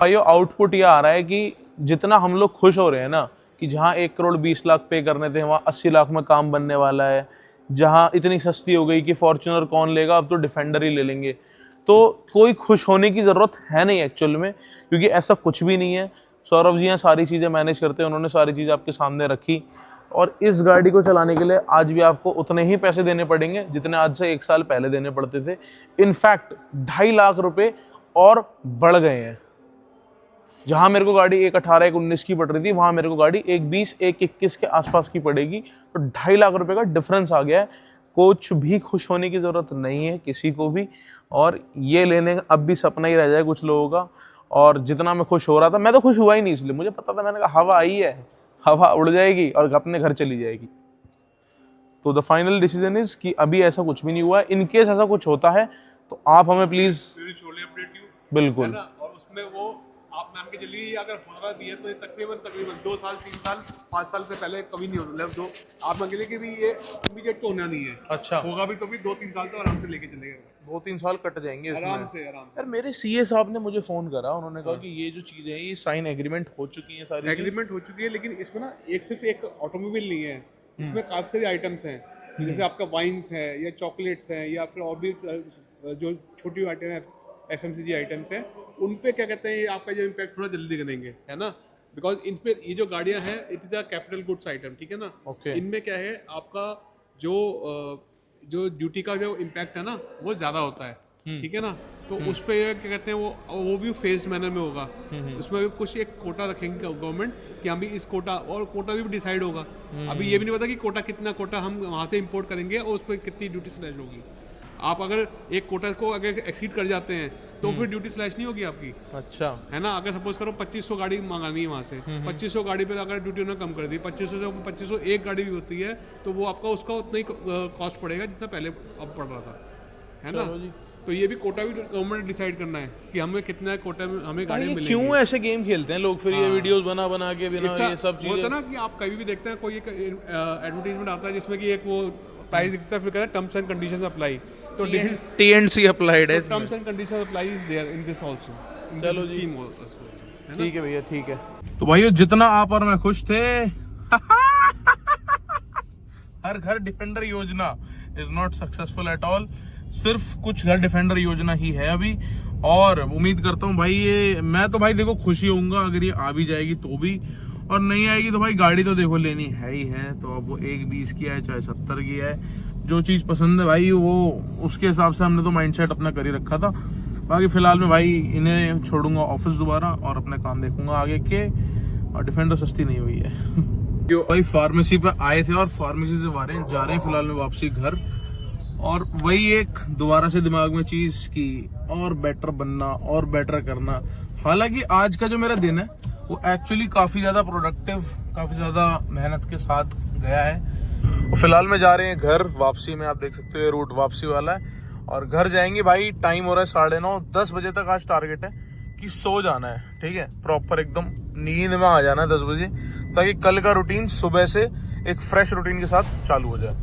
भाई आउटपुट ये आ रहा है कि जितना हम लोग खुश हो रहे हैं ना कि जहाँ 1 करोड़ 20 लाख पे करने थे वहाँ 80 लाख में काम बनने वाला है, जहाँ इतनी सस्ती हो गई कि फॉर्च्यूनर कौन लेगा, अब तो डिफेंडर ही ले लेंगे। तो कोई खुश होने की ज़रूरत है नहीं एक्चुअल में, क्योंकि ऐसा कुछ भी नहीं है। सौरभ जी यहाँ सारी चीज़ें मैनेज करते हैं, उन्होंने सारी चीज़ें आपके सामने रखी। और इस गाड़ी को चलाने के लिए आज भी आपको उतने ही पैसे देने पड़ेंगे जितने आज से 1 साल पहले देने पड़ते थे। इनफैक्ट 2.5 लाख रुपए और बढ़ गए हैं। जहां मेरे को गाड़ी 1.18 1.19 की पड़ रही थी, वहां मेरे को गाड़ी 1.20 1.21 के आसपास की पड़ेगी। तो 2.5 लाख रुपए का डिफरेंस आ गया है। कुछ भी खुश होने की जरूरत नहीं है किसी को भी, और ये लेने का अब भी सपना ही रह जाए कुछ लोगों का। और जितना मैं खुश हो रहा था, मैं तो खुश हुआ ही नहीं, इसलिए मुझे पता था, मैंने कहा हवा आई है, हवा उड़ जाएगी और अपने घर चली जाएगी। तो द फाइनल डिसीजन इज कि अभी ऐसा कुछ भी नहीं हुआ है। इनकेस ऐसा कुछ होता है तो आप हमें प्लीज बिल्कुल, और उसमें वो आप मान के चलिए अगर हो रहा भी है तो तकरीबन 2 साल 3 साल 5 साल से पहले कभी नहीं होना। जो आप मान के लिए कि भी ये इमीडिएट तो होना नहीं है। अच्छा होगा भी तो भी 2-3 साल तो आराम से लेके चलेगा। 2-3 साल कट जाएंगे आराम से। सर मेरे सीए साहब ने मुझे फोन करा, उन्होंने कहा कि ये जो चीजें हैं ये साइन एग्रीमेंट हो चुकी है, सारी एग्रीमेंट हो चुकी है, लेकिन इसमें ना सिर्फ एक ऑटोमोबाइल नहीं है, इसमें काफी सारी आइटम्स हैं। जैसे आपका वाइन्स है या चॉकलेट्स हैं या फिर और भी जो छोटी आइटम है FMCG आइटम्स हैं, उन पे क्या कहते हैं आपका जो इम्पैक्ट थोड़ा जल्दी करेंगे, है ना। बिकॉज इन पे ये जो गाड़ियां हैं it is a capital goods item, ठीक है ना। इनमें क्या है आपका जो ड्यूटी का जो इम्पैक्ट है ना वो ज़्यादा होता है, ठीक है ना। तो उस पर क्या कहते हैं वो भी फेस्ड मैनर में होगा। उसमें भी कुछ एक कोटा रखेंगे गवर्नमेंट कि हम भी इस कोटा, और कोटा भी डिसाइड होगा। अभी ये भी नहीं पता कि कितना कोटा हम वहाँ से इम्पोर्ट करेंगे और उस पर कितनी ड्यूटी स्लैश होगी। आप अगर एक कोटा को अगर एक्सीड कर जाते हैं तो फिर ड्यूटी स्लैश नहीं होगी आपकी। अच्छा, है ना। अगर सपोज करो 2500 गाड़ी मंगानी है वहाँ से, 2500 गाड़ी पे अगर ड्यूटी उन्होंने कम कर दी, 2500 एक गाड़ी भी होती है तो वो आपका उसका उतना ही कॉस्ट पड़ेगा जितना पहले अब पड़ रहा था, है ना। तो ये भी कोटा भी गवर्नमेंट डिसाइड करना है कि हमें कितना कोटा में हमें गाड़ी मिलेगी। क्यों ऐसे गेम खेलते हैं लोग फिर ये वीडियोस बना के बिना ये सब चीजें होता ना कि आप कभी भी देखते हैं कोई एक एडवर्टाइजमेंट आता है जिसमें कि एक वो प्राइस दिखता है, फिर कहता है टर्म्स एंड कंडीशंस अप्लाई। तो दिस इज TNC अप्लाइड है, terms and conditions apply is there in this also. चलो जी, ठीक है भैया, ठीक है। तो भाइयों जितना आप और मैं खुश थे हर घर डिफेंडर योजना is not successful at all. सिर्फ कुछ घर डिफेंडर योजना ही है अभी, और उम्मीद करता हूँ भाई ये, मैं तो भाई देखो खुशी होऊंगा अगर ये आ भी जाएगी तो भी, और नहीं आएगी तो भाई गाड़ी तो देखो लेनी है ही है। तो अब वो 1.20 की है चाहे 70 की है, जो चीज पसंद है भाई वो उसके हिसाब से हमने तो माइंडसेट अपना कर ही रखा था। बाकी फिलहाल मैं भाई इन्हें छोड़ूंगा ऑफिस दोबारा और अपने काम देखूंगा आगे के, और डिफेंडर सस्ती नहीं हुई है। भाई फार्मेसी पे आए थे और फार्मेसी से जा रहे हैं फिलहाल में वापसी घर, और वही एक दोबारा से दिमाग में चीज की और बेटर बनना और बेटर करना। हालांकि आज का जो मेरा दिन है वो एक्चुअली काफी ज्यादा प्रोडक्टिव, काफी ज्यादा मेहनत के साथ गया है। फिलहाल में जा रहे हैं घर, वापसी में आप देख सकते हो ये रूट वापसी वाला है, और घर जाएंगे भाई। टाइम हो रहा है 9:30, 10 बजे तक आज टारगेट है कि सो जाना है, ठीक है, प्रॉपर एकदम नींद में आ जाना है 10 बजे, ताकि कल का रूटीन सुबह से एक फ्रेश रूटीन के साथ चालू हो जाए।